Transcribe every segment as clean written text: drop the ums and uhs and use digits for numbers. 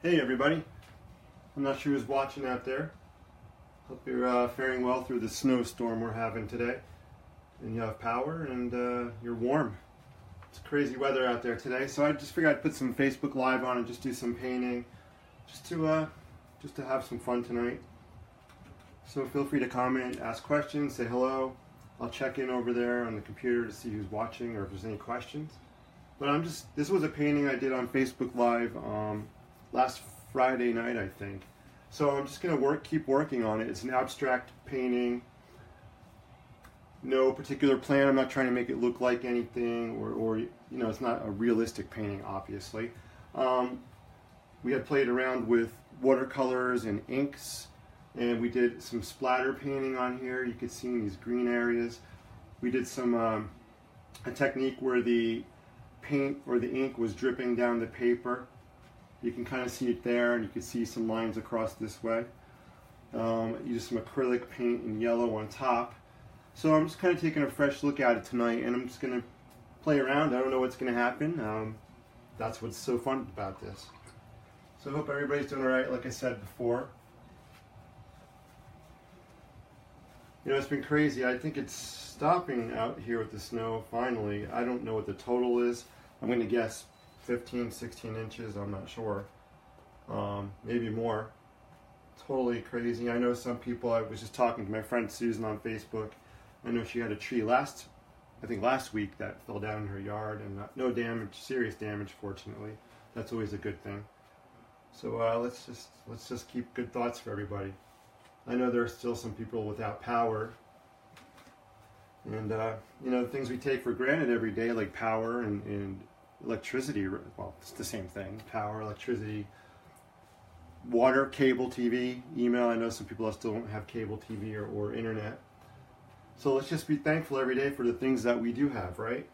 Hey everybody, I'm not sure who's watching out there. Hope you're faring well through the snowstorm we're having today. And you have power and you're warm. It's crazy weather out there today, so I just figured I'd put some Facebook Live on and just do some painting, just to have some fun tonight. So feel free to comment, ask questions, say hello. I'll check in over there on the computer to see who's watching or if there's any questions. But this was a painting I did on Facebook Live last Friday night, I think. So I'm just gonna keep working on it. It's an abstract painting. No particular plan. I'm not trying to make it look like anything, or it's not a realistic painting, obviously. We had played around with watercolors and inks, and we did some splatter painting on here. You could see in these green areas. We did some a technique where the paint or the ink was dripping down the paper. You can kind of see it there, and you can see some lines across this way. You use some acrylic paint in yellow on top. So I'm just kind of taking a fresh look at it tonight, and I'm just going to play around. I don't know what's going to happen. That's what's so fun about this. So I hope everybody's doing all right, like I said before. It's been crazy. I think it's stopping out here with the snow finally. I don't know what the total is. I'm going to guess 15, 16 inches, I'm not sure. Maybe more. Totally crazy. I know some people, I was just talking to my friend Susan on Facebook. I know she had a tree last week that fell down in her yard, and no damage, serious damage, fortunately. That's always a good thing. So let's just keep good thoughts for everybody. I know there are still some people without power, and the things we take for granted every day, like power and electricity. Well, it's the same thing: power, electricity, water, cable TV, email. I know some people still don't have cable TV or internet. So let's just be thankful every day for the things that we do have, right?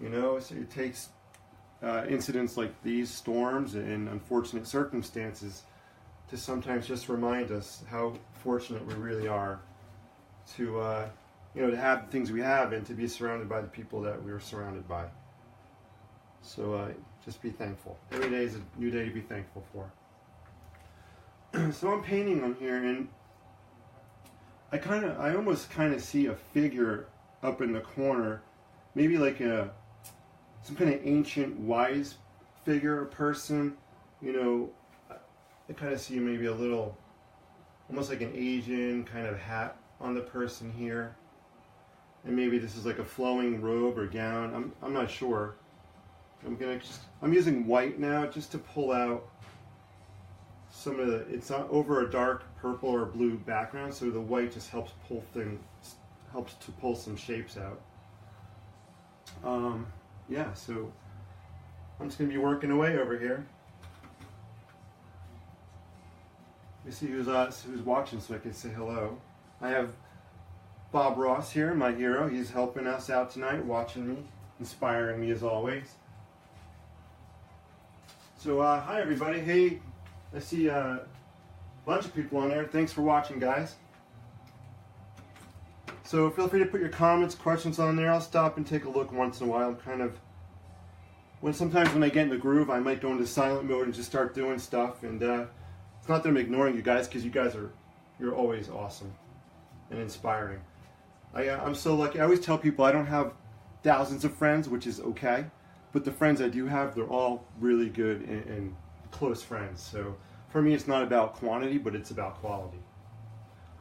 It takes incidents like these, storms and unfortunate circumstances, to sometimes just remind us how fortunate we really are to to have the things we have and to be surrounded by the people that we are surrounded by. So just be thankful. Every day is a new day to be thankful for. So I'm painting on here, and I almost kind of see a figure up in the corner, maybe like some kind of ancient wise figure, a person. I kind of see maybe a little, almost like an Asian kind of hat on the person here, and maybe this is like a flowing robe or gown. I'm not sure. I'm using white now just to pull out some of it's over a dark purple or blue background, so the white just helps to pull some shapes out. Yeah, so I'm just gonna be working away over here. Let me see who's watching so I can say hello. I have Bob Ross here, my hero. He's helping us out tonight, watching me, inspiring me as always. So hi everybody. Hey, I see a bunch of people on there. Thanks for watching, guys. So feel free to put your comments, questions on there. I'll stop and take a look once in a while. Sometimes when I get in the groove, I might go into silent mode and just start doing stuff. And it's not that I'm ignoring you guys, because you're always awesome and inspiring. I'm so lucky. I always tell people I don't have thousands of friends, which is okay. But the friends I do have, they're all really good and close friends. So for me, it's not about quantity, but it's about quality.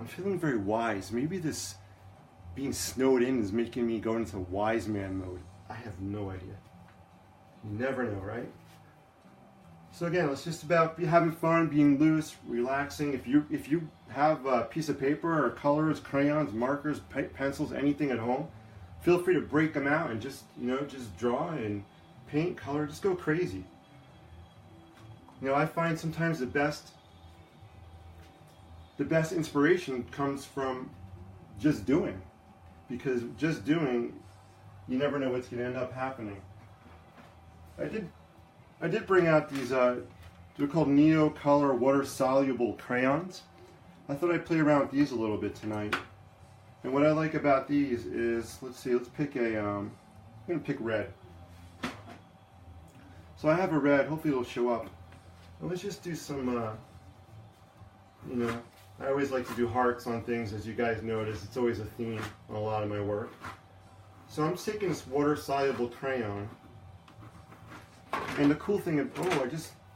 I'm feeling very wise. Maybe this being snowed in is making me go into wise man mode. I have no idea. You never know, right? So again, it's just about having fun, being loose, relaxing. If you have a piece of paper or colors, crayons, markers, pencils, anything at home, feel free to break them out and just draw and paint, color, just go crazy. I find sometimes the best inspiration comes from just doing, because just doing, you never know what's going to end up happening. I did bring out these, they're called Neo Color Water Soluble Crayons. I thought I'd play around with these a little bit tonight. And what I like about these is, let's pick I'm going to pick red. So I have a red, hopefully it'll show up. And let's just do some, you know, I always like to do hearts on things, as you guys notice. It's always a theme on a lot of my work. So I'm taking this water-soluble crayon. And the cool thing,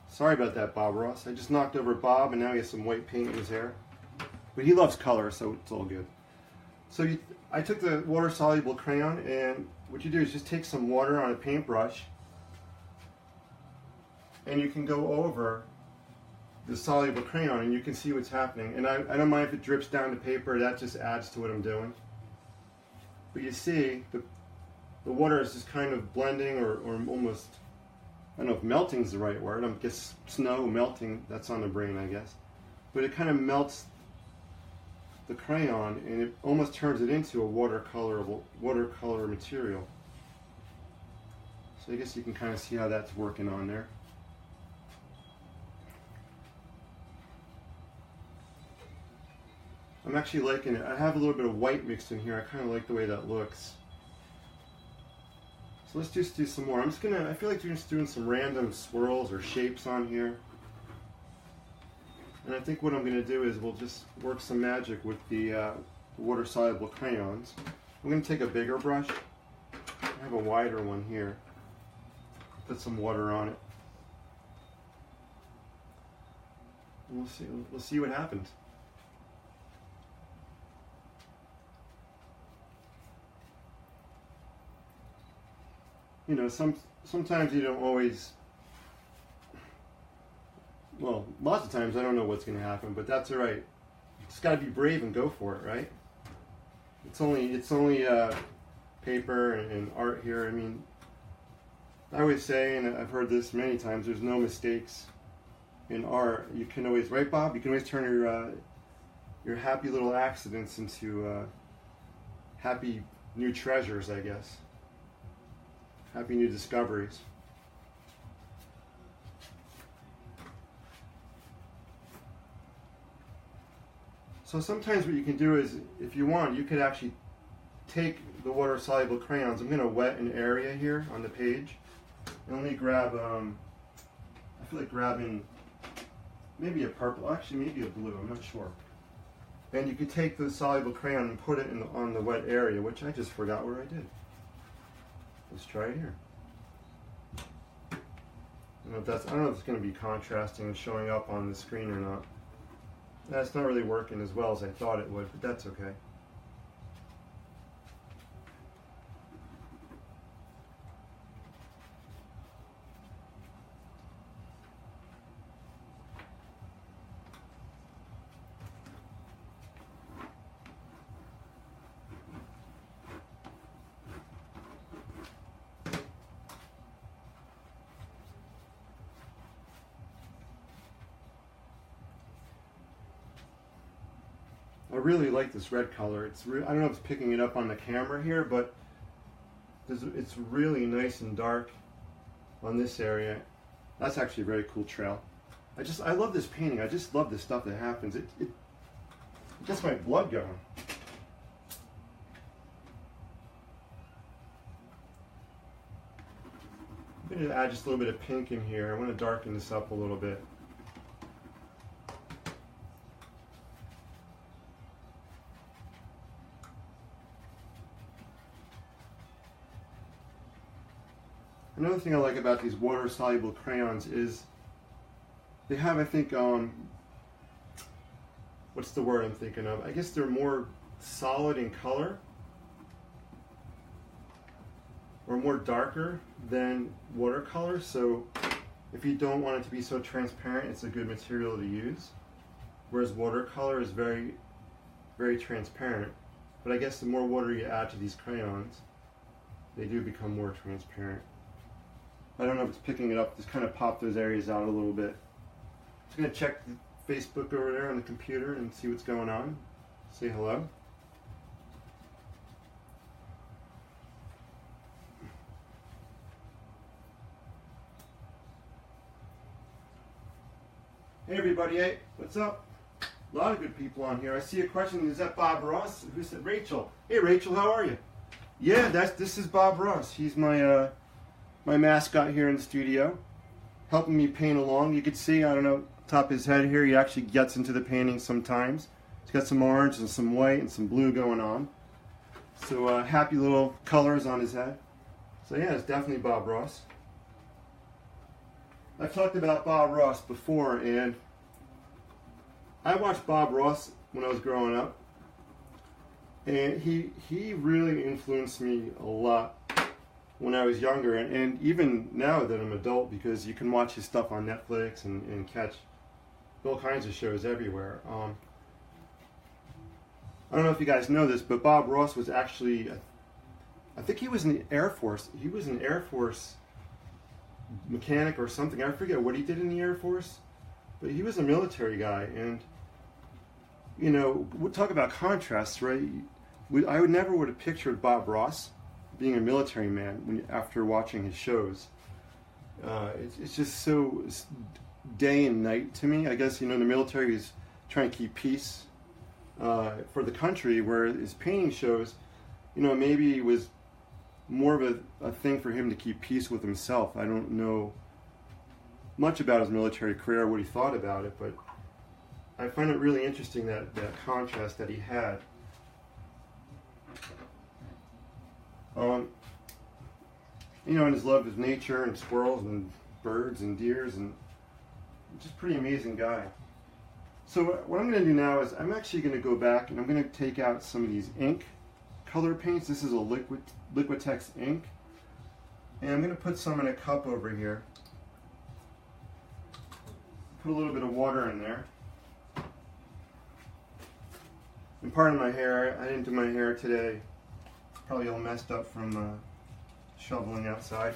sorry about that, Bob Ross. I just knocked over Bob, and now he has some white paint in his hair. But he loves color, so it's all good. So I took the water-soluble crayon, and what you do is just take some water on a paintbrush, and you can go over the soluble crayon, and you can see what's happening. And I don't mind if it drips down to paper. That just adds to what I'm doing. But you see, the water is just kind of blending, or almost, I don't know if melting is the right word. I guess snow melting, that's on the brain, I guess. But it kind of melts the crayon, and it almost turns it into a watercolor material. So I guess you can kind of see how that's working on there. I'm actually liking it. I have a little bit of white mixed in here. I kind of like the way that looks. So let's just do some more. I feel like just doing some random swirls or shapes on here. And I think what I'm going to do is we'll just work some magic with the water-soluble crayons. I'm going to take a bigger brush. I have a wider one here. Put some water on it. And we'll see what happens. You know, sometimes you don't always, well, lots of times I don't know what's going to happen, but that's all right. Just got to be brave and go for it, right? It's only paper and art here. I mean, I always say, and I've heard this many times, there's no mistakes in art. You can always, right, Bob? You can always turn your happy little accidents into happy new treasures, I guess. Happy new discoveries. So sometimes what you can do is, if you want, you could actually take the water-soluble crayons. I'm going to wet an area here on the page. And let me grab, I feel like grabbing maybe a purple, actually maybe a blue, I'm not sure. And you could take the soluble crayon and put it on the wet area, which I just forgot where I did. Let's try it here. I don't know if it's going to be contrasting and showing up on the screen or not. That's not really working as well as I thought it would, but that's okay. I really like this red color. I don't know if it's picking it up on the camera here, but it's really nice and dark on this area. That's actually a very cool trail. I love this painting. I just love the stuff that happens. It gets my blood going. I'm going to add just a little bit of pink in here. I want to darken this up a little bit. Another thing I like about these water-soluble crayons is they have, I think, what's the word I'm thinking of? I guess they're more solid in color, or more darker than watercolor. So if you don't want it to be so transparent, it's a good material to use. Whereas watercolor is very, very transparent. But I guess the more water you add to these crayons, they do become more transparent. I don't know if it's picking it up. Just kind of pop those areas out a little bit. Just going to check the Facebook over there on the computer and see what's going on. Say hello. Hey everybody, hey, what's up? A lot of good people on here. I see a question. Is that Bob Ross? Who said Rachel? Hey Rachel, how are you? Yeah, this is Bob Ross. He's my my mascot here in the studio. helping me paint along. You can see, I don't know, top of his head here, he actually gets into the painting sometimes. He's got some orange and some white and some blue going on. So happy little colors on his head. So yeah, it's definitely Bob Ross. I've talked about Bob Ross before, and I watched Bob Ross when I was growing up, and he really influenced me a lot when I was younger, and even now that I'm an adult, because you can watch his stuff on Netflix and catch all kinds of shows everywhere. I don't know if you guys know this, but Bob Ross was actually, I think he was in the Air Force. He was an Air Force mechanic or something. I forget what he did in the Air Force, but he was a military guy. And, you know, we'll talk about contrasts, right? I never would have pictured Bob Ross being a military man after watching his shows. It's just so day and night to me. I guess, you know, the military is trying to keep peace for the country, where his painting shows, you know, maybe it was more of a thing for him to keep peace with himself. I don't know much about his military career, what he thought about it, but I find it really interesting that contrast that he had. You know, and his love of nature and squirrels and birds and deers, and just pretty amazing guy. So what I'm going to do now is I'm actually going to go back and I'm going to take out some of these ink color paints. This is a Liquitex ink, and I'm going to put some in a cup over here. Put a little bit of water in there. And pardon my hair, I didn't do my hair today. Probably all messed up from shoveling outside.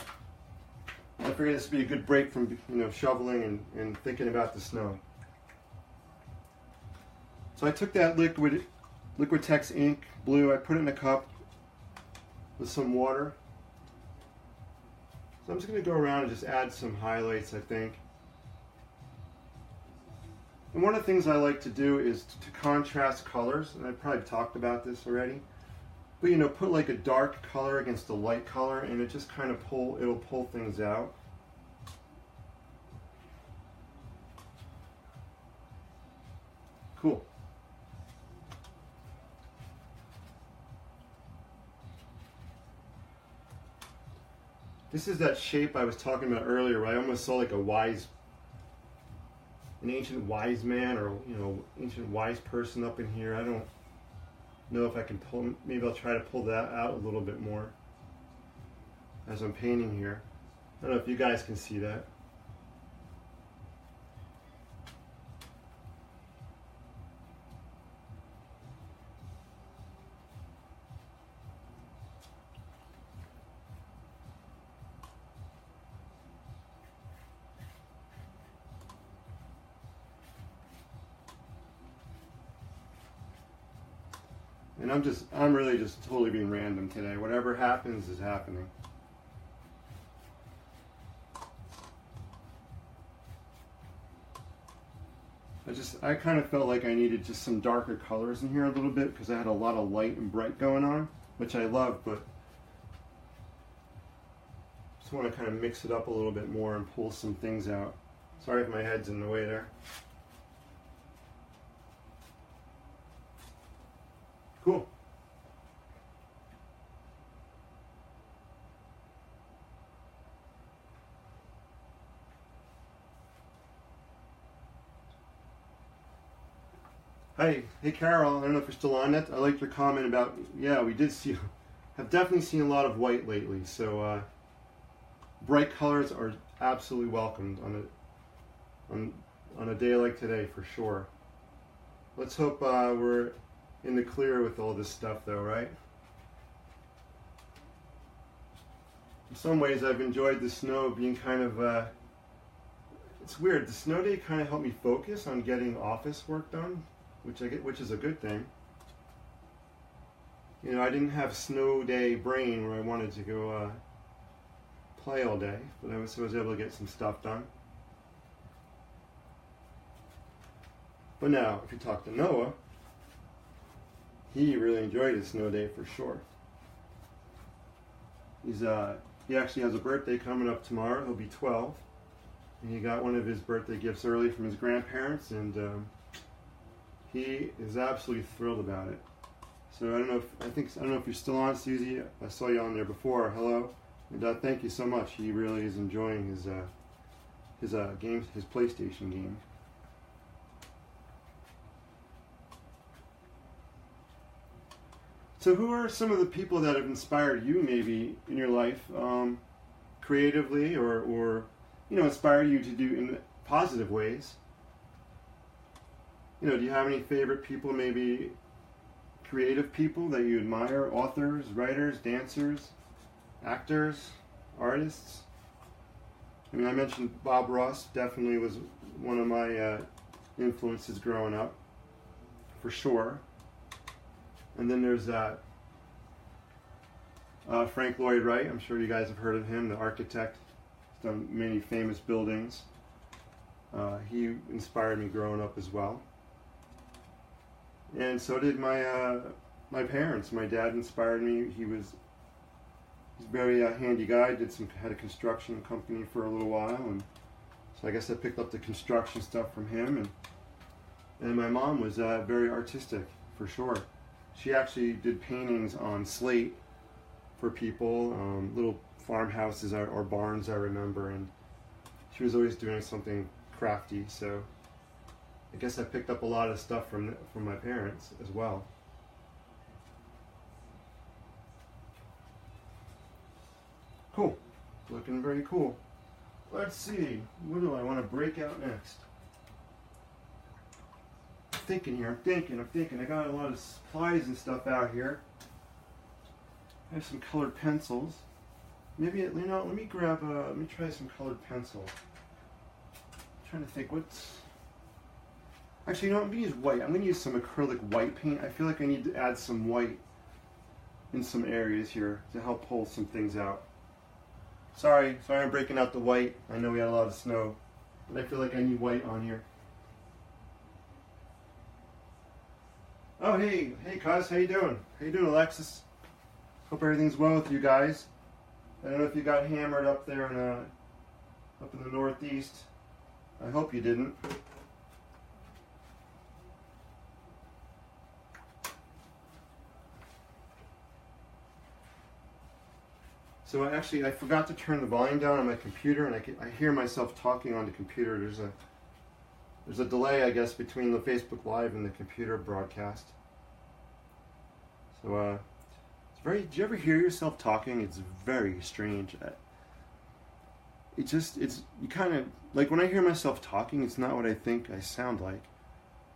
I figured this would be a good break from, you know, shoveling and thinking about the snow. So I took that Liquitex ink, blue, I put it in a cup with some water. So I'm just going to go around and just add some highlights, I think. And one of the things I like to do is to contrast colors, and I've probably talked about this already. But, you know, put like a dark color against a light color, and it just kind of it'll pull things out. Cool. This is that shape I was talking about earlier, where I almost saw like an ancient wise man, or, you know, ancient wise person up in here. I don't know if I can pull, maybe I'll try to pull that out a little bit more as I'm painting here. I don't know if you guys can see that. And I'm really just totally being random today. Whatever happens is happening. I kind of felt like I needed just some darker colors in here a little bit, because I had a lot of light and bright going on, which I love, but just want to kind of mix it up a little bit more and pull some things out. Sorry if my head's in the way there. Cool. Hey Carol, I don't know if you're still on it. I liked your comment about, yeah, we have definitely seen a lot of white lately, so bright colors are absolutely welcomed on a day like today, for sure. Let's hope we're in the clear with all this stuff, though, right? In some ways, I've enjoyed the snow being kind of, it's weird, the snow day kind of helped me focus on getting office work done, which is a good thing. You know, I didn't have snow day brain where I wanted to go play all day, but I was able to get some stuff done. But now, if you talk to Noah, he really enjoyed his snow day for sure. He actually has a birthday coming up tomorrow. He'll be 12, He got one of his birthday gifts early from his grandparents, and he is absolutely thrilled about it. So I don't know if you're still on, Susie. I saw you on there before. Hello, and thank you so much. He really is enjoying his games, his PlayStation game. So who are some of the people that have inspired you maybe in your life, creatively or inspired you to do in positive ways? Do you have any favorite people, maybe creative people that you admire, authors, writers, dancers, actors, artists? I mean, I mentioned Bob Ross, definitely was one of my influences growing up, for sure. And then there's Frank Lloyd Wright. I'm sure you guys have heard of him, the architect. He's done many famous buildings. He inspired me growing up as well. And so did my parents. My dad inspired me. He's a very handy guy. Had a construction company for a little while, and so I guess I picked up the construction stuff from him. And my mom was very artistic, for sure. She actually did paintings on slate for people, little farmhouses or barns, I remember, and she was always doing something crafty. So I guess I picked up a lot of stuff from my parents as well. Cool. Looking very cool. Let's see. What do I want to break out next? I'm thinking. I got a lot of supplies and stuff out here. I have some colored pencils. Maybe, let me try some colored pencil. I'm trying to think what's... Actually, I'm going to use white. I'm going to use some acrylic white paint. I feel like I need to add some white in some areas here to help pull some things out. Sorry I'm breaking out the white. I know we had a lot of snow, but I feel like I need white on here. Oh, hey, cuz, how you doing? How you doing, Alexis? Hope everything's well with you guys. I don't know if you got hammered up there up in the Northeast. I hope you didn't. So I forgot to turn the volume down on my computer, and I hear myself talking on the computer. There's a delay, I guess, between the Facebook Live and the computer broadcast. So it's very. Do you ever hear yourself talking? It's very strange. You kind of like when I hear myself talking. It's not what I think I sound like,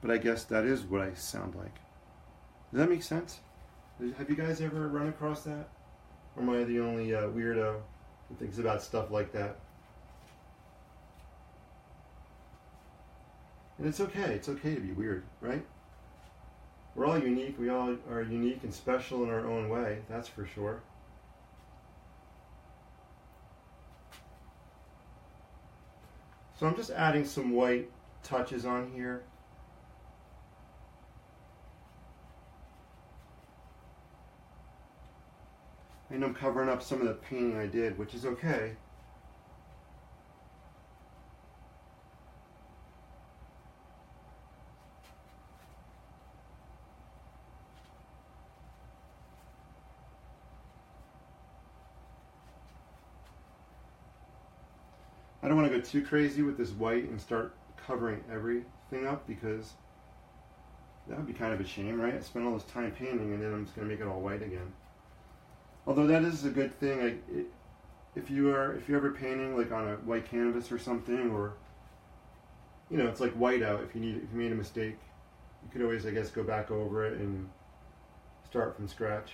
but I guess that is what I sound like. Does that make sense? Have you guys ever run across that? Or am I the only weirdo who thinks about stuff like that? And it's okay. It's okay to be weird, right? We're all unique. We all are unique and special in our own way. That's for sure. So I'm just adding some white touches on here. And I'm covering up some of the painting I did, which is okay. I don't want to go too crazy with this white and start covering everything up, because that would be kind of a shame, right? I spent all this time painting and then I'm just going to make it all white again. Although that is a good thing. If you're ever painting like on a white canvas or something, or it's like whiteout. If you made a mistake, you could always, I guess, go back over it and start from scratch.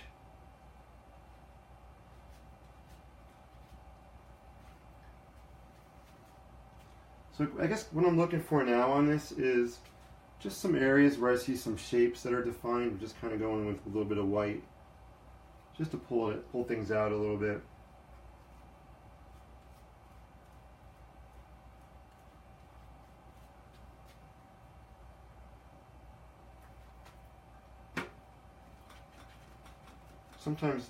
So I guess what I'm looking for now on this is just some areas where I see some shapes that are defined. I'm just kind of going with a little bit of white, just to pull things out a little bit. Sometimes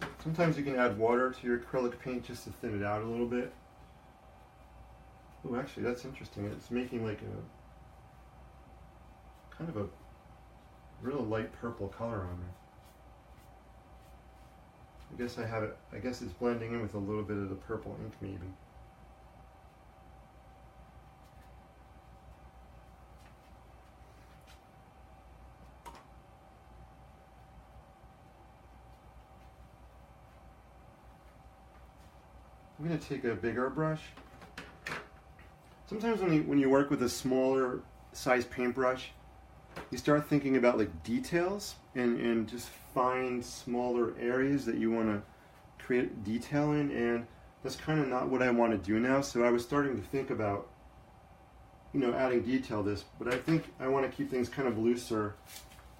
you can add water to your acrylic paint just to thin it out a little bit. Oh, actually, that's interesting. It's making like a kind of a real light purple color on there. I guess I have it. I guess it's blending in with a little bit of the purple ink, maybe. I'm going to take a bigger brush. Sometimes when you work with a smaller size paintbrush, you start thinking about like details and just find smaller areas that you want to create detail in, and that's kind of not what I want to do now. So I was starting to think about, you know, adding detail to this, but I think I want to keep things kind of looser,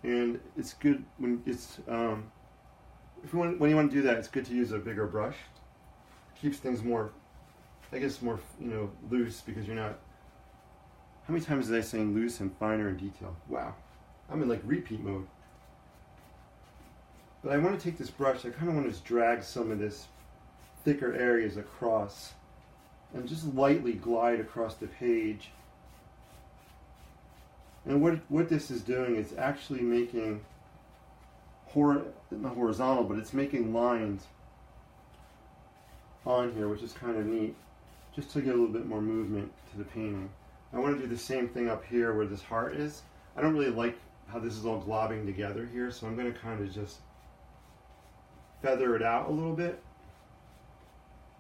and it's good when it's when you want to do that, it's good to use a bigger brush. Keeps things more, I guess, more, you know, loose, because you're not. How many times did I say loose and finer in detail? Wow, I'm in like repeat mode. But I want to take this brush. I kind of want to just drag some of this thicker areas across, and just lightly glide across the page. And what this is doing is actually making not horizontal, but it's making lines on here, which is kind of neat, just to get a little bit more movement to the painting. I want to do the same thing up here where this heart is. I don't really like how this is all globbing together here, so I'm going to kind of just feather it out a little bit.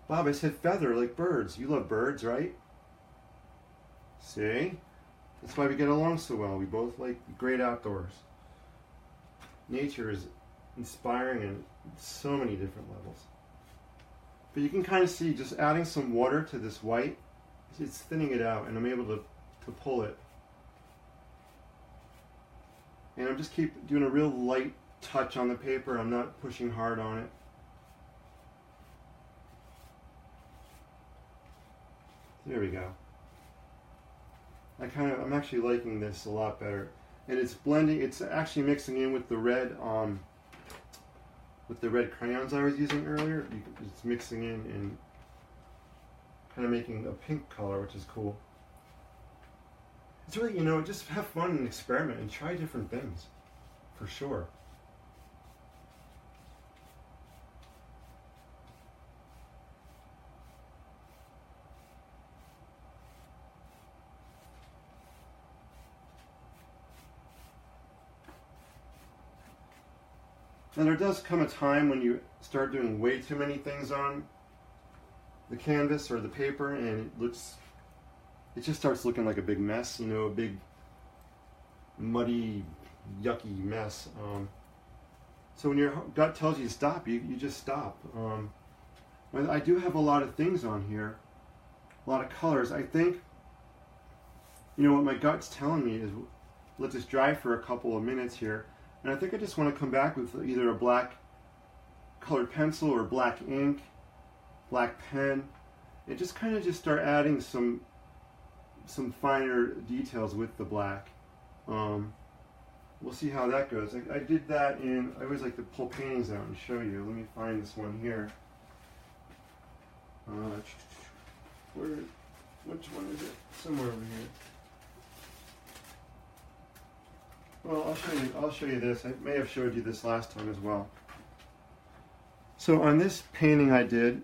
Bob, I said feather like birds. You love birds, right? See? That's why we get along so well. We both like great outdoors. Nature is inspiring in so many different levels. But you can kind of see just adding some water to this white, it's thinning it out, and I'm able to pull it. And I'm just keep doing a real light touch on the paper. I'm not pushing hard on it. There we go. I'm actually liking this a lot better. And it's blending, it's actually mixing in with the red crayons I was using earlier. It's mixing in and kind of making a pink color, which is cool. It's really, you know, just have fun and experiment and try different things, for sure. And there does come a time when you start doing way too many things on the canvas or the paper, and it just starts looking like a big mess, you know, a big muddy, yucky mess. So when your gut tells you to stop, you just stop. I do have a lot of things on here, a lot of colors. I think, you know, what my gut's telling me is let this dry for a couple of minutes here. And I think I just want to come back with either a black colored pencil or black ink, black pen, and just kind of just start adding some finer details with the black. We'll see how that goes. I did that I always like to pull paintings out and show you. Let me find this one here. Which one is it? Somewhere over here. Well, I'll show you this. I may have showed you this last time as well. So on this painting I did,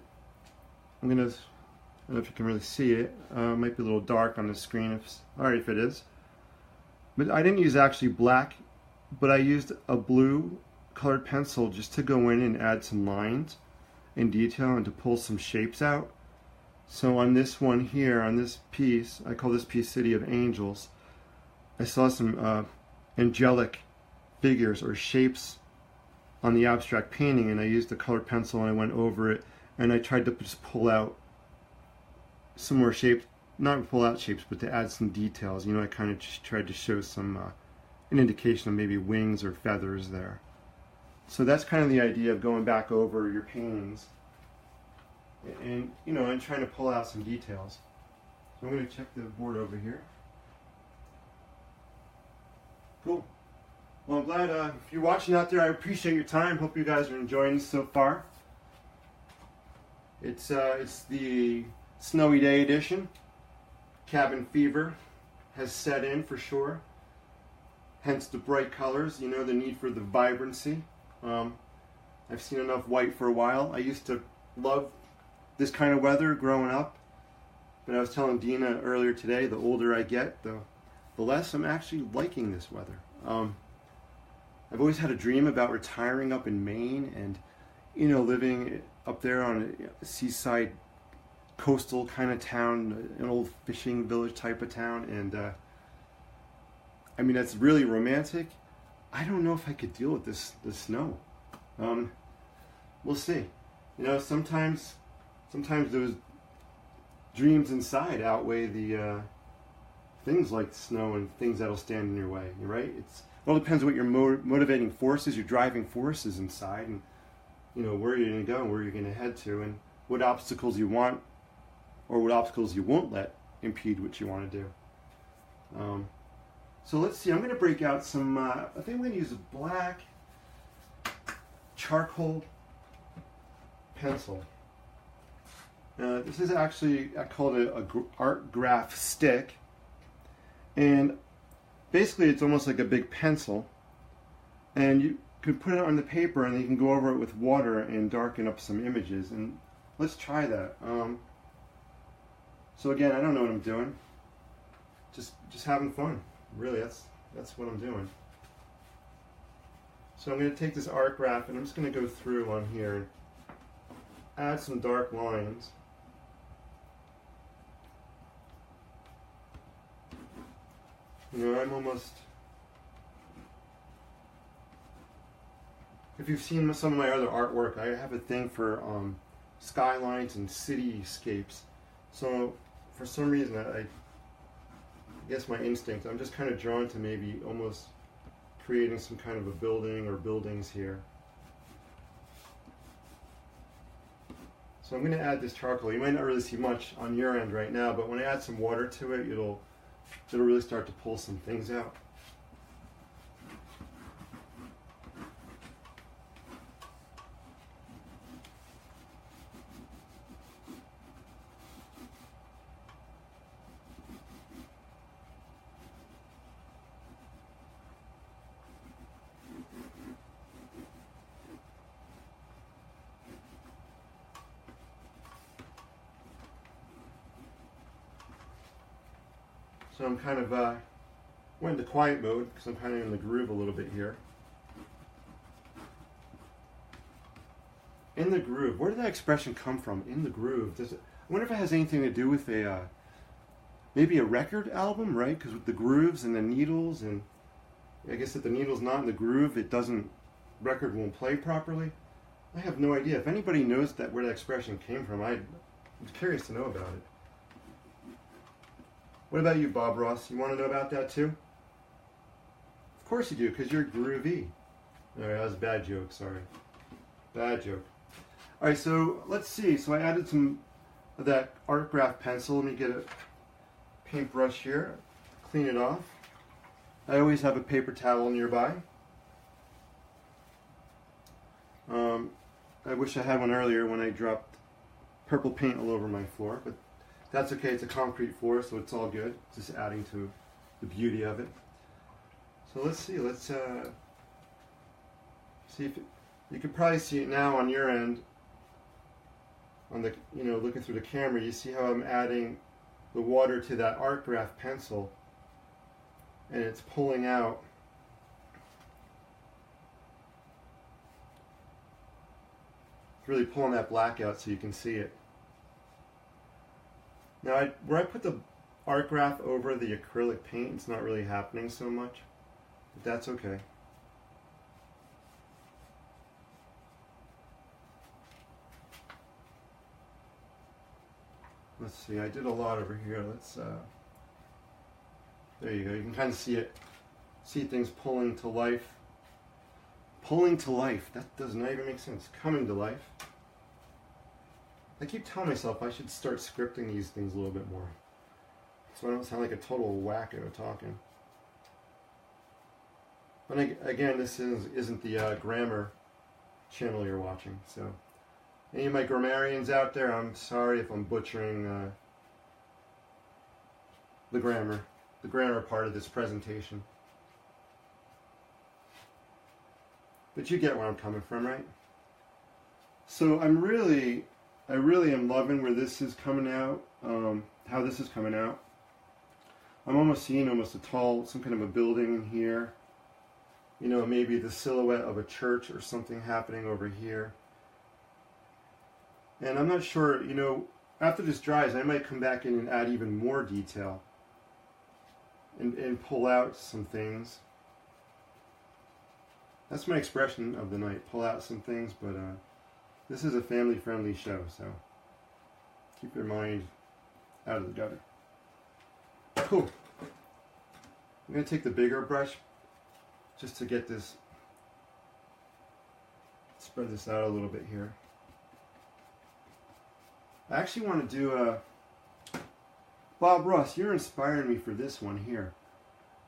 I don't know if you can really see it. It might be a little dark on the screen. Sorry if it is. But I didn't use actually black, but I used a blue colored pencil just to go in and add some lines in detail and to pull some shapes out. So on this one here, on this piece, I call this piece City of Angels, I saw some angelic figures or shapes on the abstract painting, and I used a colored pencil and I went over it and I tried to just pull out some more shapes, not pull out shapes, but to add some details. You know, I kind of just tried to show some an indication of maybe wings or feathers there. So that's kind of the idea of going back over your paintings and you know, and trying to pull out some details. So I'm going to check the board over here. Cool. Well, I'm glad if you're watching out there, I appreciate your time. Hope you guys are enjoying this so far. It's the Snowy Day edition. cabin fever has set in for sure. Hence the bright colors, you know, the need for the vibrancy. I've seen enough white for a while. I used to love this kind of weather growing up, but I was telling Dina earlier today, the older I get, the less I'm actually liking this weather. I've always had a dream about retiring up in Maine and, you know, living up there on a seaside coastal kind of town, an old fishing village type of town, and I mean, that's really romantic. I don't know if I could deal with this snow. We'll see. You know, sometimes those dreams inside outweigh the things like snow and things that'll stand in your way. Right? It all depends on what your motivating force is, your driving force is inside, and you know where you're going to go and where you're going to head to, and what obstacles you want or what obstacles you won't let impede what you want to do. So let's see, I'm going to break out some, I think I'm going to use a black charcoal pencil. This is actually, I call it a art graph stick. And basically it's almost like a big pencil. And you could put it on the paper and you can go over it with water and darken up some images. And let's try that. So again, I don't know what I'm doing. Just having fun. Really, that's what I'm doing. So I'm going to take this art graph and I'm just going to go through on here and add some dark lines. You know, I'm almost... If you've seen some of my other artwork, I have a thing for skylines and cityscapes. So for some reason, I guess my instinct, I'm just kind of drawn to maybe almost creating some kind of a building or buildings here. So I'm going to add this charcoal. You might not really see much on your end right now, but when I add some water to it, it'll really start to pull some things out. So I'm kind of went into quiet mode because I'm kind of in the groove a little bit here. In the groove. Where did that expression come from? In the groove. I wonder if it has anything to do with maybe a record album, right? Because with the grooves and the needles, and I guess if the needle's not in the groove, record won't play properly. I have no idea. If anybody knows where that expression came from, I'm curious to know about it. What about you, Bob Ross? You want to know about that too? Of course you do, because you're groovy. Alright, that was a bad joke, sorry. Bad joke. Alright, so let's see. So I added some of that art graph pencil. Let me get a paintbrush here. Clean it off. I always have a paper towel nearby. I wish I had one earlier when I dropped purple paint all over my floor, but that's okay, it's a concrete floor, so it's all good. Just adding to the beauty of it. So let's see, see if you can probably see it now on your end. On the, you know, looking through the camera, you see how I'm adding the water to that art graph pencil, and it's pulling out. It's really pulling that black out so you can see it. Now, where I put the art graph over the acrylic paint, it's not really happening so much, but that's okay. Let's see, I did a lot over here. There you go. You can kind of see it, see things pulling to life. Pulling to life. That does not even make sense. Coming to life. I keep telling myself I should start scripting these things a little bit more, so I don't sound like a total wacko talking. But again, this isn't the grammar channel you're watching, so any of my grammarians out there, I'm sorry if I'm butchering the grammar part of this presentation. But you get where I'm coming from, right? So I really am loving where this is coming out, how this is coming out. I'm almost seeing some kind of a building in here. You know, maybe the silhouette of a church or something happening over here. And I'm not sure, you know, after this dries, I might come back in and add even more detail and pull out some things. That's my expression of the night, pull out some things, but this is a family-friendly show, so keep your mind out of the gutter. Cool. I'm going to take the bigger brush just to get this, spread this out a little bit here. I actually want to do a, Bob Ross, you're inspiring me for this one here.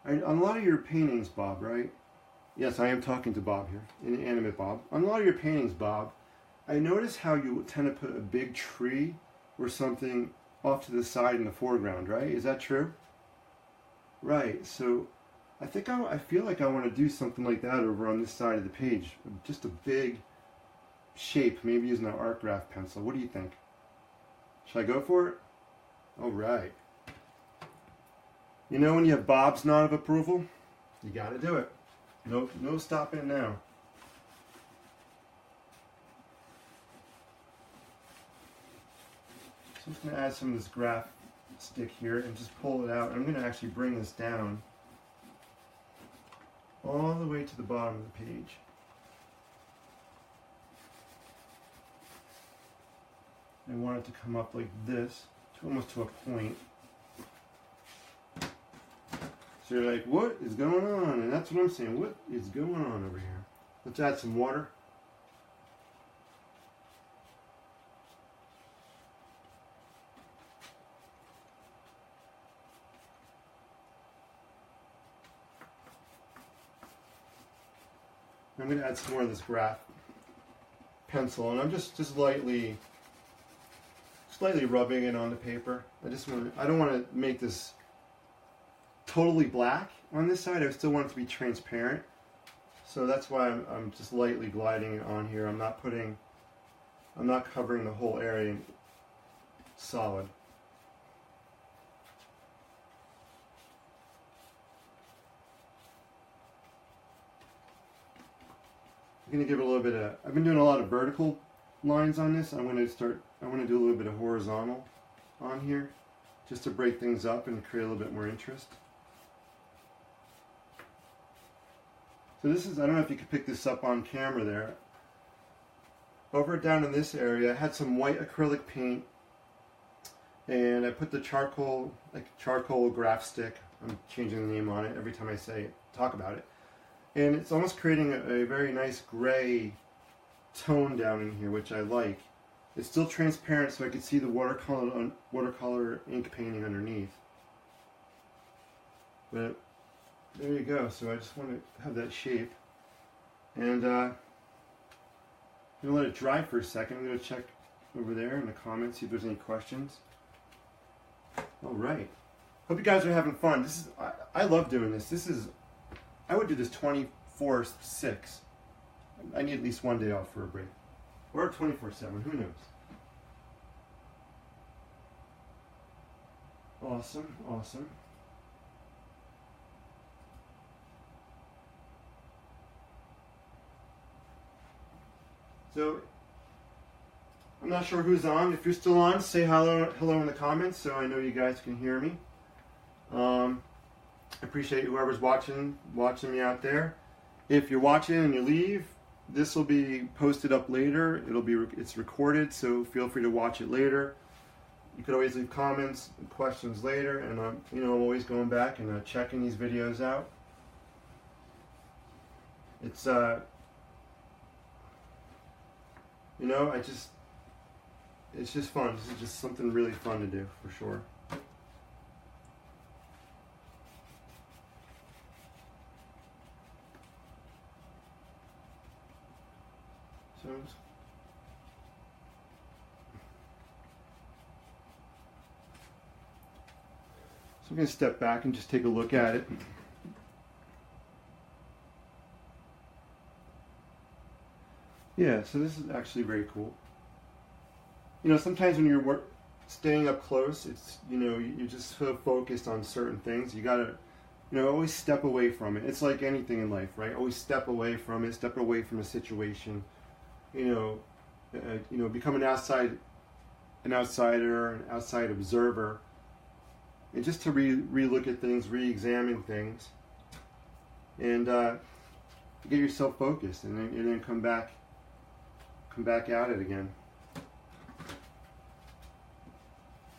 On a lot of your paintings, Bob, right? Yes, I am talking to Bob here, Inanimate Bob. On a lot of your paintings, Bob, I notice how you tend to put a big tree or something off to the side in the foreground, right? Is that true? Right, so I think I feel like I want to do something like that over on this side of the page. Just a big shape, maybe using an art graph pencil. What do you think? Should I go for it? All right. You know when you have Bob's nod of approval? You got to do it. No stopping it now. So I'm just going to add some of this graph stick here and just pull it out. I'm going to actually bring this down all the way to the bottom of the page. I want it to come up like this, almost to a point. So you're like, what is going on? And that's what I'm saying. What is going on over here? Let's add some water. I'm going to add some more of this graph pencil, and I'm just slightly rubbing it on the paper. I don't want to make this totally black on this side. I still want it to be transparent. So that's why I'm just lightly gliding it on here. I'm not covering the whole area solid. I'm going to give it a little bit of, I've been doing a lot of vertical lines on this. I want to do a little bit of horizontal on here just to break things up and create a little bit more interest. So this is, I don't know if you can pick this up on camera there. Over down in this area, I had some white acrylic paint and I put the charcoal graph stick. I'm changing the name on it every time I talk about it. And it's almost creating a very nice gray tone down in here, which I like. It's still transparent so I can see the watercolor ink painting underneath. But there you go. So I just want to have that shape. And I'm going to let it dry for a second. I'm going to check over there in the comments, see if there's any questions. All right. Hope you guys are having fun. I love doing this. I would do this 24/6. I need at least one day off for a break. Or 24/7, who knows? Awesome, awesome. So, I'm not sure who's on. If you're still on, say hello in the comments so I know you guys can hear me. I appreciate whoever's watching me out there. If you're watching and you leave, this will be posted up later. It's recorded, so feel free to watch it later. You could always leave comments and questions later, and I'm always going back and checking these videos out. It's it's just fun. This is just something really fun to do for sure. So I'm going to step back and just take a look at it. Yeah, so this is actually very cool. You know, sometimes when you're staying up close, it's, you know, you're just so focused on certain things. You gotta, you know, always step away from it. It's like anything in life, right? Always step away from it, step away from a situation. You know, become an outsider, an outside observer, and just to re-look at things, re-examine things, and get yourself focused, and then come back at it again.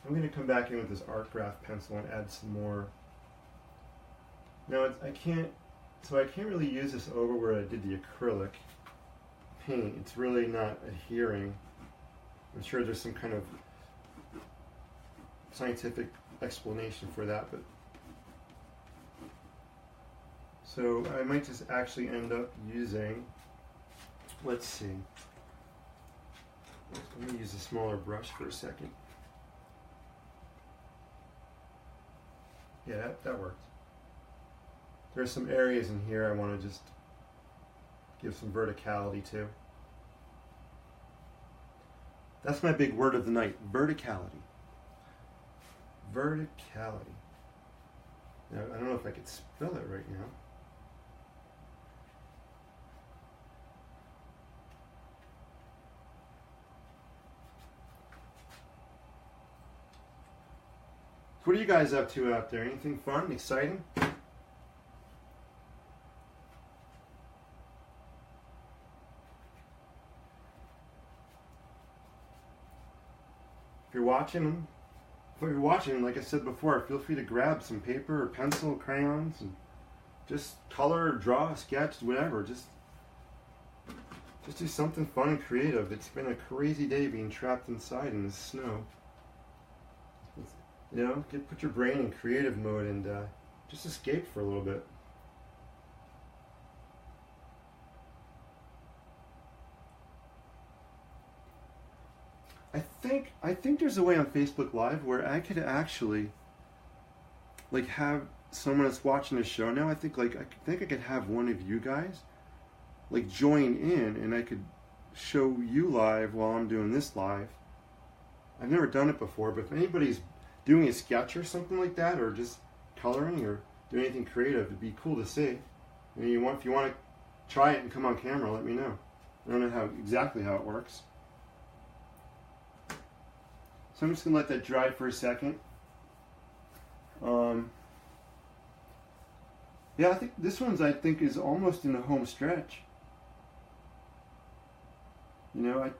I'm going to come back in with this art graph pencil and add some more. Now I can't really use this over where I did the acrylic paint. It's really not adhering. I'm sure there's some kind of scientific explanation for that, but so I might just actually end up using, let's see, let me use a smaller brush for a second. Yeah, that worked. There's some areas in here I want to just give some verticality to. That's my big word of the night, verticality. Verticality. Now, I don't know if I could spell it right now. What are you guys up to out there? Anything fun, exciting? If you're watching, like I said before, feel free to grab some paper or pencil, or crayons, and just color, draw, sketch, whatever. Just do something fun and creative. It's been a crazy day being trapped inside in the snow. You know, put your brain in creative mode and just escape for a little bit. I think there's a way on Facebook Live where I could actually like have someone that's watching the show now. I think I could have one of you guys like join in, and I could show you live while I'm doing this live. I've never done it before, but if anybody's doing a sketch or something like that, or just coloring or doing anything creative, it'd be cool to see. And if you want to try it and come on camera, let me know. I don't know exactly how it works. So I'm just gonna let that dry for a second. Yeah, I think this one's is almost in the home stretch. You know,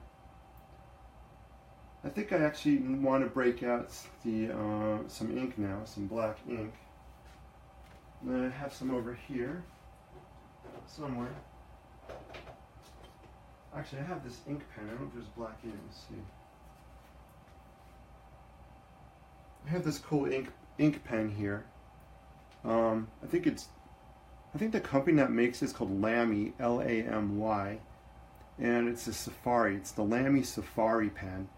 I think I actually want to break out the some ink now, some black ink. And I have some over here somewhere. Actually, I have this ink pen. I don't know if there's black ink. Let's see. I have this cool ink pen here. I think the company that makes it is called Lamy, L-A-M-Y, and it's a Safari. It's the Lamy Safari pen.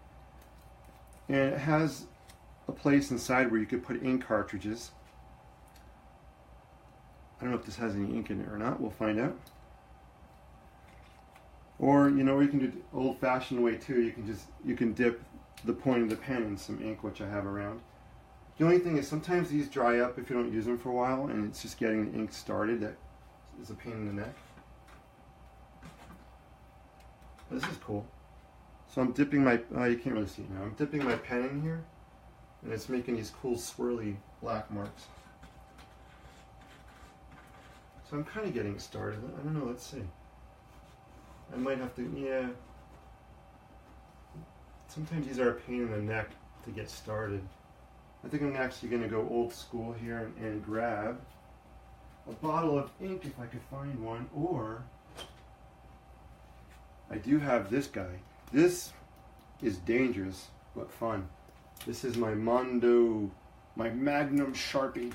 And it has a place inside where you could put ink cartridges. I don't know if this has any ink in it or not. We'll find out. Or, you know, you can do the old-fashioned way too. You can dip the point of the pen in some ink, which I have around. The only thing is sometimes these dry up if you don't use them for a while, and it's just getting the ink started that is a pain in the neck. This is cool. So I'm dipping my, you can't really see it now, I'm dipping my pen in here, and it's making these cool swirly black marks. So I'm kind of getting it started. I don't know, let's see. I might have to, yeah. Sometimes these are a pain in the neck to get started. I think I'm actually going to go old school here and grab a bottle of ink if I could find one, or I do have this guy. This is dangerous but fun. This is my Mondo, my Magnum Sharpie.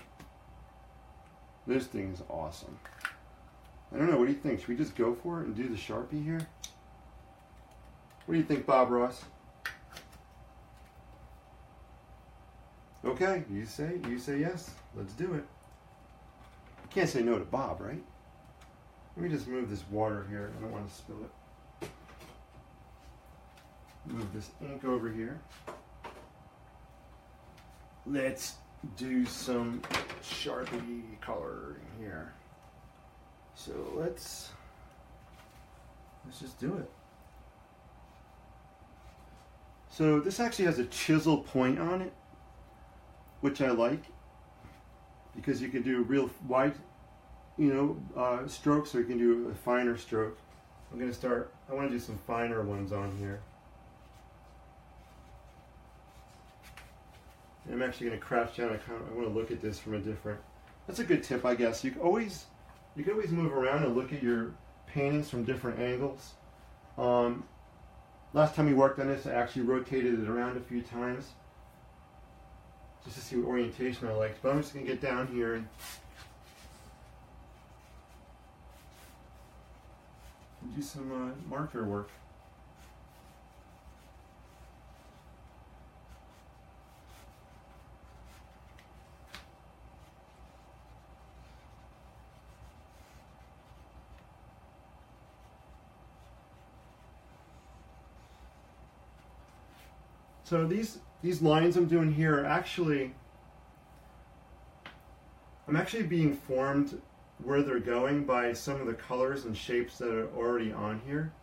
This thing is awesome. I don't know, what do you think? Should we just go for it and do the Sharpie here? What do you think, Bob Ross? Okay, you say yes. Let's do it. You can't say no to Bob, right? Let me just move this water here. I don't want to spill it. Move this ink over here. Let's do some Sharpie coloring here. So let's just do it. So this actually has a chisel point on it, which I like, because you can do real wide, strokes, or you can do a finer stroke. I want to do some finer ones on here. And I'm actually going to crouch down. I want to look at this from a different, that's a good tip, I guess. You can always move around and look at your paintings from different angles. Last time we worked on this, I actually rotated it around a few times just to see what orientation I liked. But I'm just going to get down here and do some marker work. So these lines I'm doing here are actually, I'm actually being formed where they're going by some of the colors and shapes that are already on here,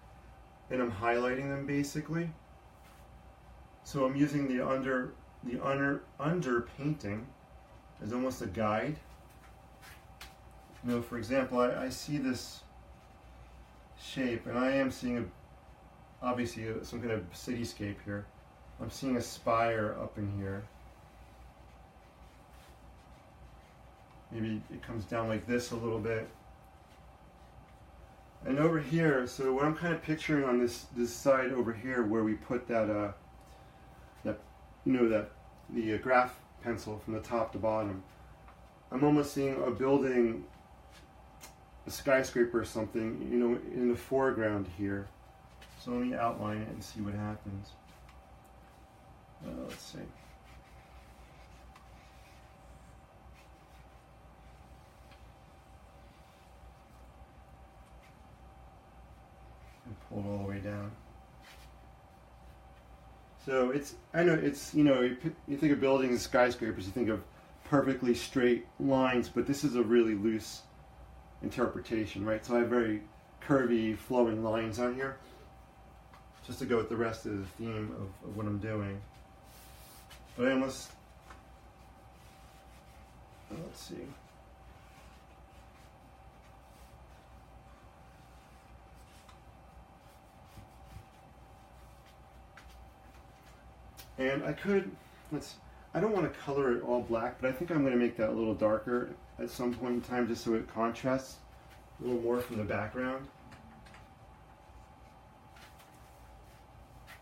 and I'm highlighting them basically. So I'm using the under painting as almost a guide. For example, I see this shape, and I am seeing obviously some kind of cityscape here. I'm seeing a spire up in here. Maybe it comes down like this a little bit. And over here, so what I'm kind of picturing on this side over here, where we put the graph pencil from the top to bottom, I'm almost seeing a building, a skyscraper or something, in the foreground here. So let me outline it and see what happens. Let's see. And pull it all the way down. So you think of buildings and skyscrapers, you think of perfectly straight lines, but this is a really loose interpretation, right? So I have very curvy, flowing lines on here, just to go with the rest of the theme of what I'm doing. But I almost, let's see. And I don't want to color it all black, but I think I'm going to make that a little darker at some point in time, just so it contrasts a little more from the background.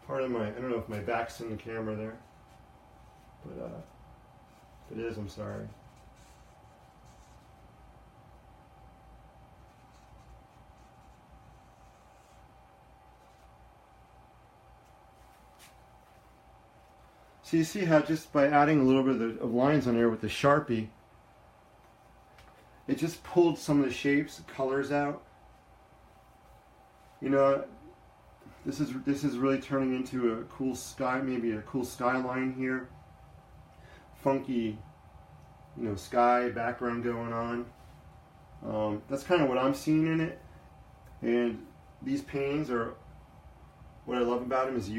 I don't know if my back's in the camera there, but if it is, I'm sorry. So you see how just by adding a little bit of lines on there with the Sharpie, it just pulled some of the shapes, colors out. This is really turning into a cool sky, maybe a cool skyline here. Funky, sky background going on. That's kind of what I'm seeing in it. And these paintings are, what I love about them is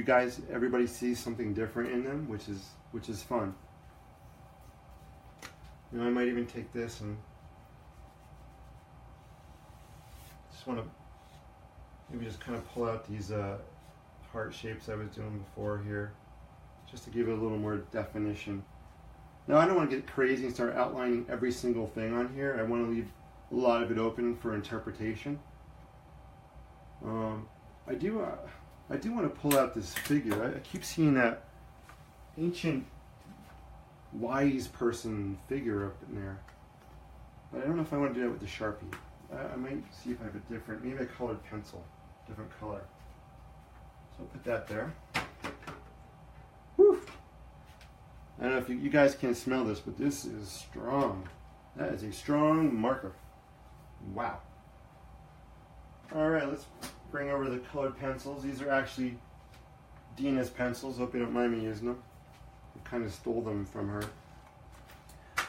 everybody sees something different in them, which is fun. I might even take this and just want to maybe just kind of pull out these heart shapes I was doing before here, just to give it a little more definition. Now I don't want to get crazy and start outlining every single thing on here. I want to leave a lot of it open for interpretation. I do want to pull out this figure. I keep seeing that ancient wise person figure up in there, but I don't know if I want to do that with the Sharpie. I might see if I have a different, maybe a colored pencil, different color. So I'll put that there. Whew. I don't know if you guys can smell this, but this is strong. That is a strong marker. Wow. Alright, let's bring over the colored pencils. These are actually Dina's pencils. Hope you don't mind me using them. I kind of stole them from her.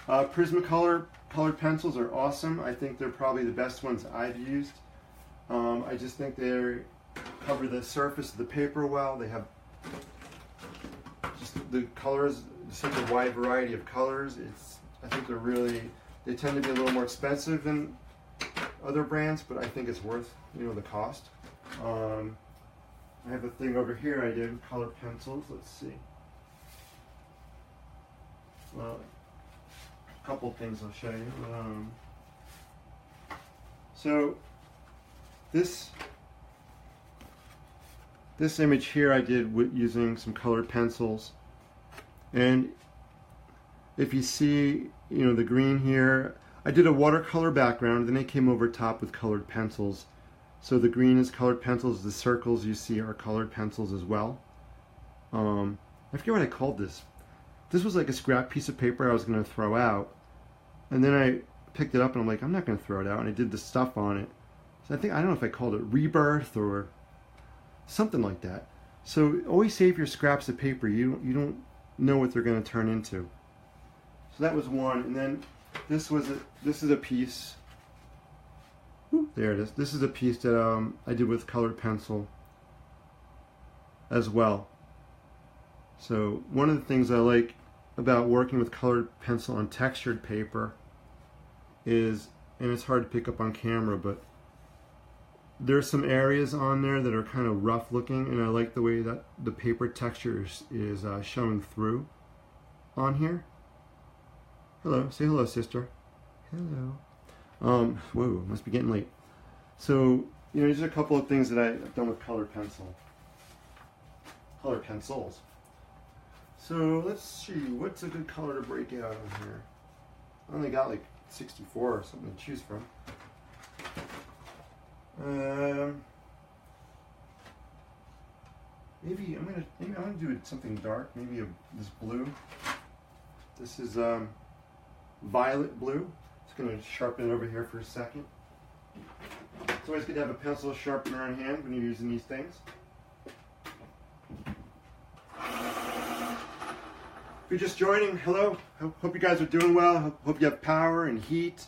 Prismacolor colored pencils are awesome. I think they're probably the best ones I've used. I just think they cover the surface of the paper well. They have just the colors, such a wide variety of colors. I think they tend to be a little more expensive than other brands, but I think it's worth, the cost. I have a thing over here I did, colored pencils. Let's see. Well, a couple things I'll show you. So this image here I did using some colored pencils, and if you see, the green here, I did a watercolor background, then I came over top with colored pencils. So the green is colored pencils, the circles you see are colored pencils as well. I forget what I called this. This was like a scrap piece of paper I was going to throw out, and then I picked it up and I'm like, I'm not going to throw it out, and I did the stuff on it. So I don't know if I called it Rebirth or something like that. So always save your scraps of paper. You don't know what they're going to turn into. So that was one, and then this is a piece. Ooh, there it is. This is a piece that I did with colored pencil as well. So one of the things I like about working with colored pencil on textured paper is, and it's hard to pick up on camera, but there's some areas on there that are kind of rough looking, and I like the way that the paper texture is showing through on here. Hello, say hello, sister. Hello. Whoa, must be getting late. So, these are a couple of things that I've done with colored pencils. So let's see, what's a good color to break out on here? I only got like 64 or something to choose from. Maybe I'm gonna do something dark. Maybe this blue. This is violet blue. Just gonna sharpen it over here for a second. It's always good to have a pencil sharpener on hand when you're using these things. If you're just joining, hello. Hope you guys are doing well. Hope you have power and heat.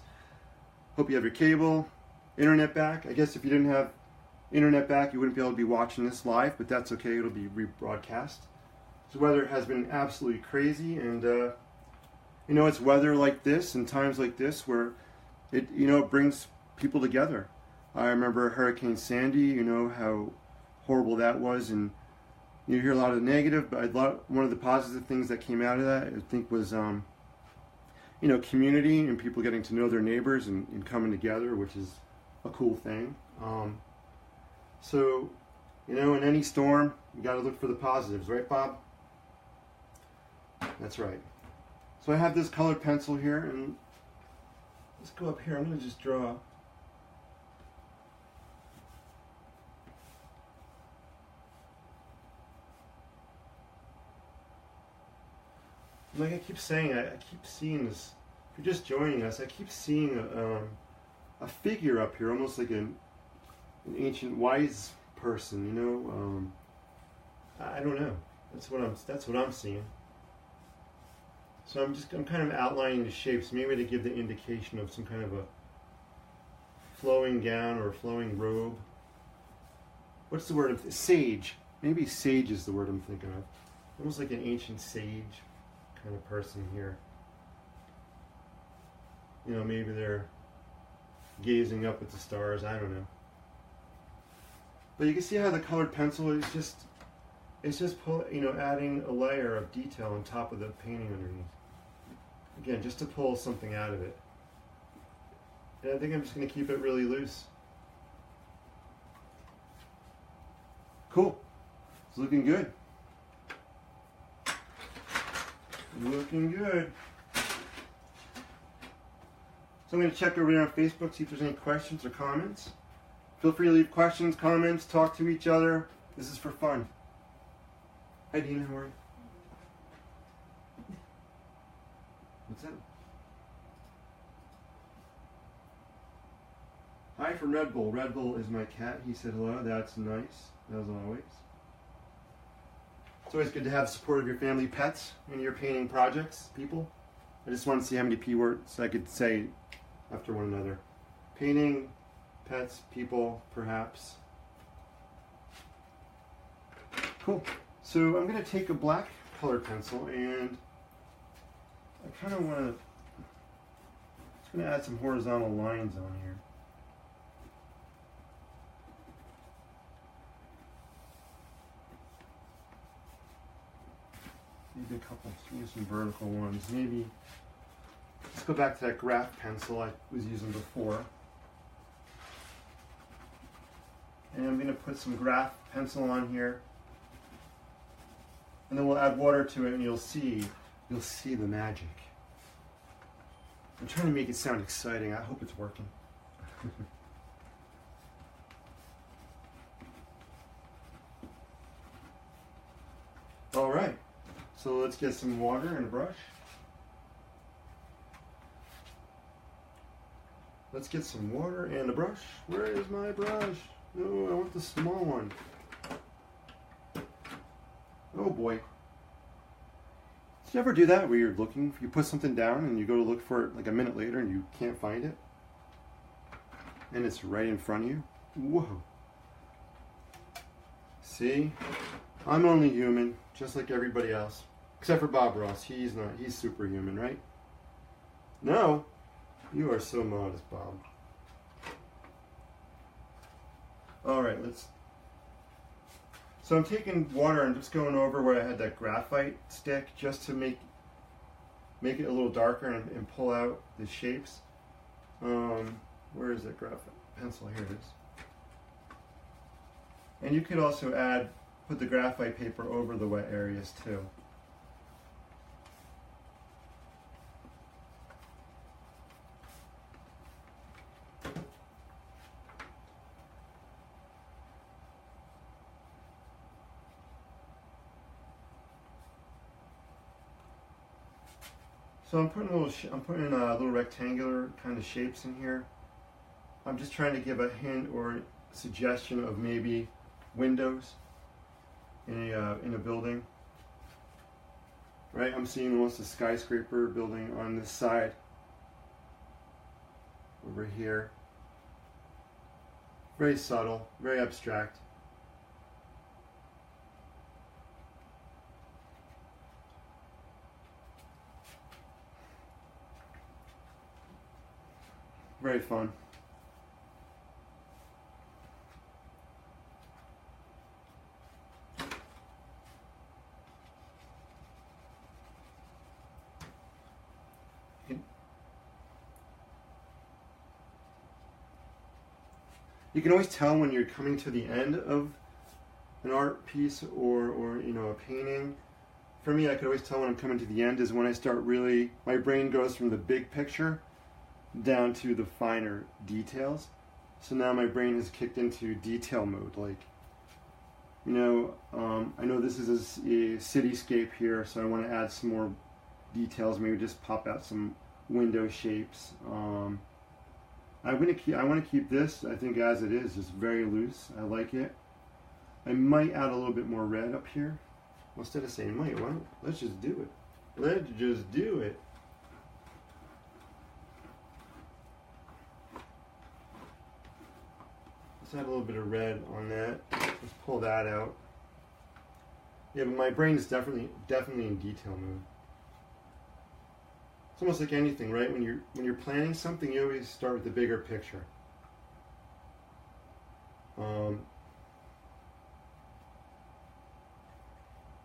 Hope you have your cable, internet back. I guess if you didn't have internet back, you wouldn't be able to be watching this live, but that's okay. It'll be rebroadcast. The weather has been absolutely crazy, and it's weather like this and times like this where it brings people together. I remember Hurricane Sandy, how horrible that was, and you hear a lot of the negative, but one of the positive things that came out of that, I think, was community and people getting to know their neighbors and coming together, which is a cool thing. So, in any storm, you got to look for the positives, right, Bob? That's right. So I have this colored pencil here, and let's go up here. I'm going to just draw. Like I keep saying, I keep seeing this. If you're just joining us, I keep seeing a figure up here, almost like an ancient wise person. I don't know. That's what I'm seeing. So I'm kind of outlining the shapes, maybe to give the indication of some kind of a flowing gown or a flowing robe. What's the word? Sage. Maybe sage is the word I'm thinking of. Almost like an ancient sage kind of person here. Maybe they're gazing up at the stars. I don't know. But you can see how the colored pencil is just adding a layer of detail on top of the painting underneath. Again, just to pull something out of it. And I think I'm just going to keep it really loose. Cool. It's looking good. Looking good. So I'm going to check over there on Facebook, see if there's any questions or comments. Feel free to leave questions, comments, talk to each other. This is for fun. Hi Dina, how are you? What's that? Hi from Red Bull. Red Bull is my cat. He said hello. That's nice, as always. It's always good to have the support of your family pets in your painting projects, people. I just want to see how many P words I could say after one another. Painting, pets, people, perhaps. Cool. So I'm going to take a black colored pencil and I kind of want to, just going to add some horizontal lines on here. Maybe a couple, use some vertical ones. Maybe, let's go back to that graph pencil I was using before. And I'm going to put some graph pencil on here. And then we'll add water to it and you'll see the magic. I'm trying to make it sound exciting. I hope it's working. All right. So let's get some water and a brush. Let's get some water and a brush. Where is my brush? No, I want the small one. Oh boy. Did you ever do that where you're looking, you put something down and you go to look for it like a minute later and you can't find it? And it's right in front of you? Whoa. See? I'm only human, just like everybody else. Except for Bob Ross. He's not. He's superhuman, right? No. You are so modest, Bob. Alright, let's... So I'm taking water and just going over where I had that graphite stick just to make it a little darker and pull out the shapes. Where is that graphite pencil? Here it is. And you could also put the graphite paper over the wet areas too. So I'm putting little rectangular kind of shapes in here. I'm just trying to give a hint or suggestion of maybe windows in a building. Right, I'm seeing almost a skyscraper building on this side. Over here. Very subtle, very abstract. Very fun. You can always tell when you're coming to the end of an art piece or you know, a painting. For me, I could always tell when I'm coming to the end is when I start really, my brain goes from the big picture down to the finer details. So now my brain has kicked into detail mode. Like, you know, I know this is a cityscape here, so I want to add some more details. Maybe just pop out some window shapes. I want to keep this, I think, as it is, just very loose. I like it. I might add a little bit more red up here. Well, instead of saying might, well, let's just do it. Let's just do it. Let's add a little bit of red on that. Let's pull that out. Yeah, but my brain is definitely in detail mode. It's almost like anything, right? When you're planning something, you always start with the bigger picture. And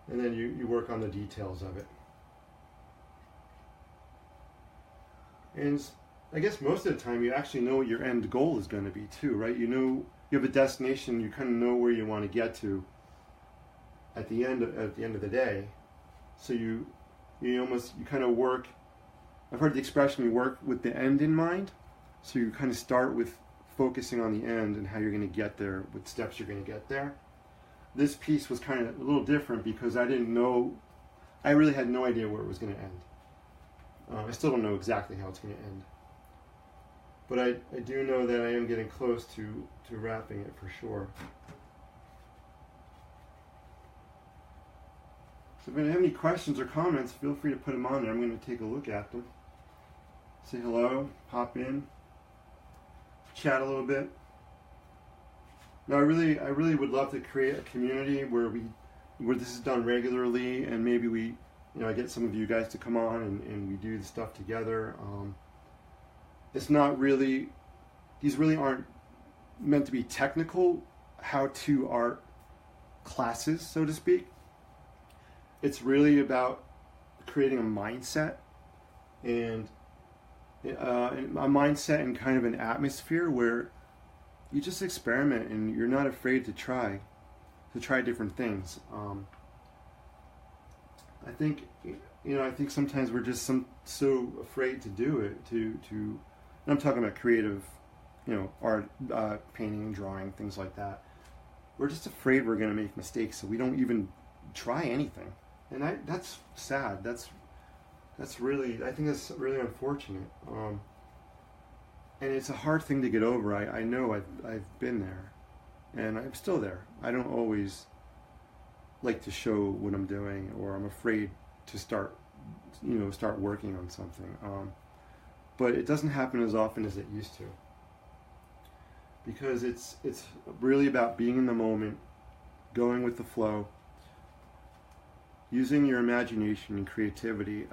then you work on the details of it. And I guess most of the time you actually know what your end goal is going to be too, right? You know, you have a destination, you kind of know where you want to get to at the end of the day. So you kind of work. I've heard the expression, you work with the end in mind. So you kind of start with focusing on the end and how you're going to get there, what steps you're going to get there. This piece was kind of a little different because I really had no idea where it was going to end. I still don't know exactly how it's going to end. But I do know that I am getting close to wrapping it for sure. So if you have any questions or comments, feel free to put them on there. I'm going to take a look at them. Say hello, pop in, chat a little bit. Now I really would love to create a community where this is done regularly, and maybe I get some of you guys to come on and we do the stuff together. It's not really, these really aren't meant to be technical how-to art classes, so to speak. It's really about creating a mindset and a mindset and kind of an atmosphere where you just experiment and you're not afraid to try different things. I think sometimes we're just so afraid to do it. And I'm talking about creative, art, painting, drawing, things like that. We're just afraid we're going to make mistakes, so we don't even try anything, and that's sad. I think that's really unfortunate. And it's a hard thing to get over. I know I've been there, and I'm still there. I don't always like to show what I'm doing, or I'm afraid to start working on something. But it doesn't happen as often as it used to, because it's really about being in the moment, going with the flow, using your imagination and creativity.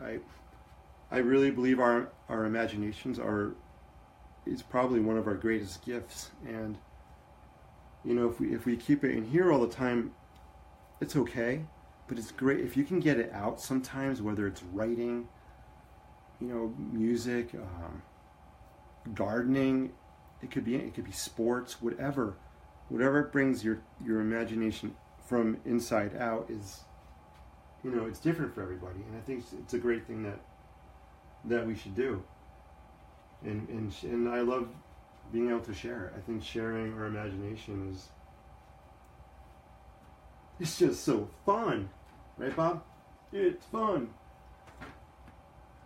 I really believe our imaginations is probably one of our greatest gifts, and if we keep it in here all the time, it's okay, but it's great if you can get it out sometimes, whether it's writing, music, gardening, it could be sports, whatever brings your imagination from inside out is, it's different for everybody, and I think it's a great thing that we should do. And I love being able to share it. I think sharing our imagination it's just so fun. Right, Bob? It's fun.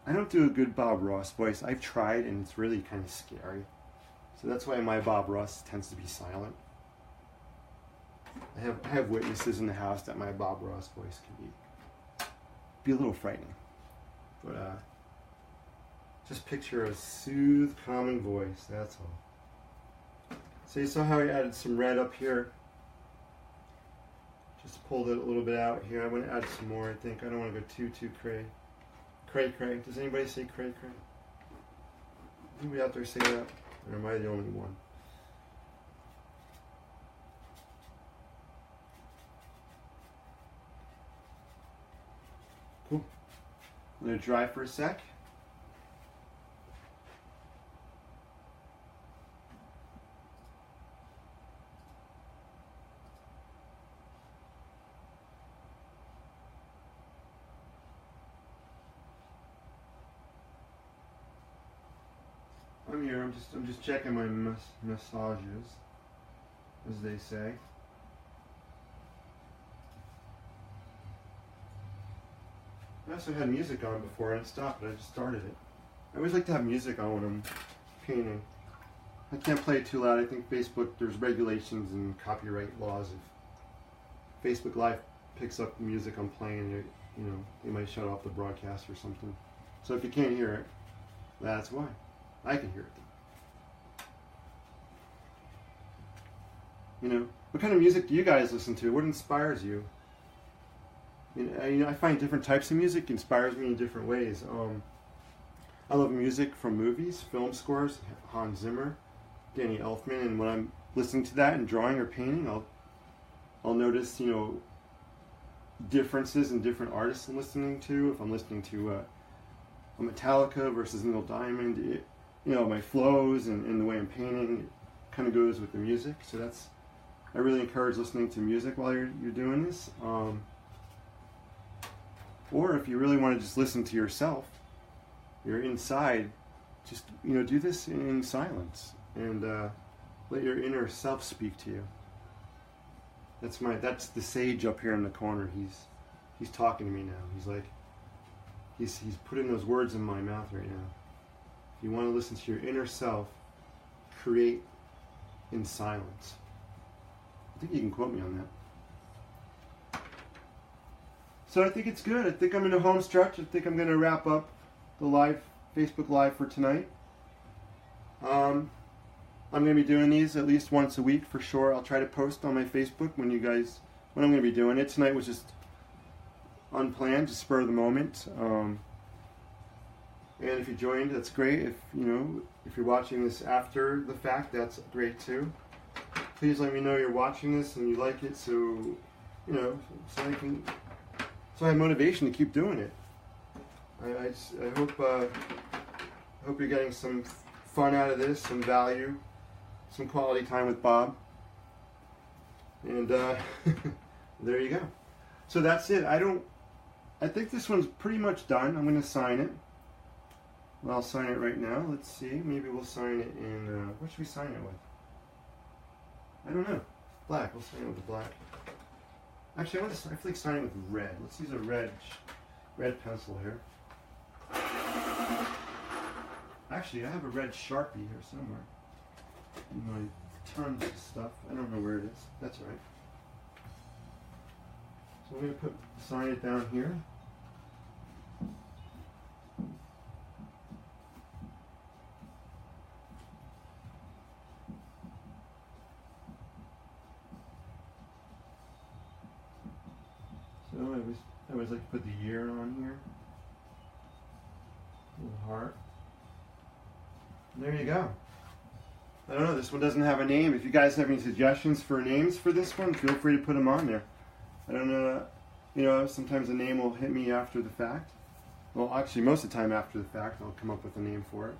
I don't do a good Bob Ross voice. I've tried, and it's really kind of scary. So that's why my Bob Ross tends to be silent. I have witnesses in the house that my Bob Ross voice can be a little frightening. But just picture a soothed, calming voice. That's all. So you saw how I added some red up here. Just pulled it a little bit out here. I want to add some more, I think. I don't want to go too cray. Cray. Does anybody say cray? Anybody out there say that? Or am I the only one? Cool. Let it dry for a sec. I'm here. I'm just checking my massages, as they say. I also had music on before and it stopped, but I just started it. I always like to have music on when I'm painting. I can't play it too loud. I think Facebook, there's regulations and copyright laws. If Facebook Live picks up the music I'm playing, they might shut off the broadcast or something. So if you can't hear it, that's why. I can hear it though. What kind of music do you guys listen to? What inspires you? I find different types of music inspires me in different ways. I love music from movies, film scores, Hans Zimmer, Danny Elfman, and when I'm listening to that and drawing or painting, I'll notice differences in different artists I'm listening to. If I'm listening to a Metallica versus Neil Diamond, my flows and the way I'm painting kind of goes with the music. So I really encourage listening to music while you're doing this. Or if you really want to just listen to yourself, you're inside, just do this in silence and let your inner self speak to you. That's the sage up here in the corner. He's talking to me now. He's putting those words in my mouth right now. If you want to listen to your inner self, create in silence. I think you can quote me on that. So I think it's good. I think I'm in a home stretch. I think I'm going to wrap up the live Facebook Live for tonight. I'm going to be doing these at least once a week for sure. I'll try to post on my Facebook when I'm going to be doing it. Tonight was just unplanned, just spur of the moment. And if you joined, that's great. If you're watching this after the fact, that's great too. Please let me know you're watching this and you like it, so I have motivation to keep doing it. I hope you're getting some fun out of this, some value, some quality time with Bob. And there you go. So that's it. I think this one's pretty much done. I'm going to sign it. Well, I'll sign it right now. Let's see. Maybe we'll sign it in, what should we sign it with? I don't know. Black. We'll sign it with the black. Actually, I feel like signing it with red. Let's use a red pencil here. Actually, I have a red Sharpie here somewhere in my tons of stuff. I don't know where it is. That's all right. So I'm going to sign it down here. So I always like to put the year on here. Little heart. There you go. I don't know, this one doesn't have a name. If you guys have any suggestions for names for this one, feel free to put them on there. I don't know, sometimes a name will hit me after the fact. Well, actually, most of the time after the fact, I'll come up with a name for it.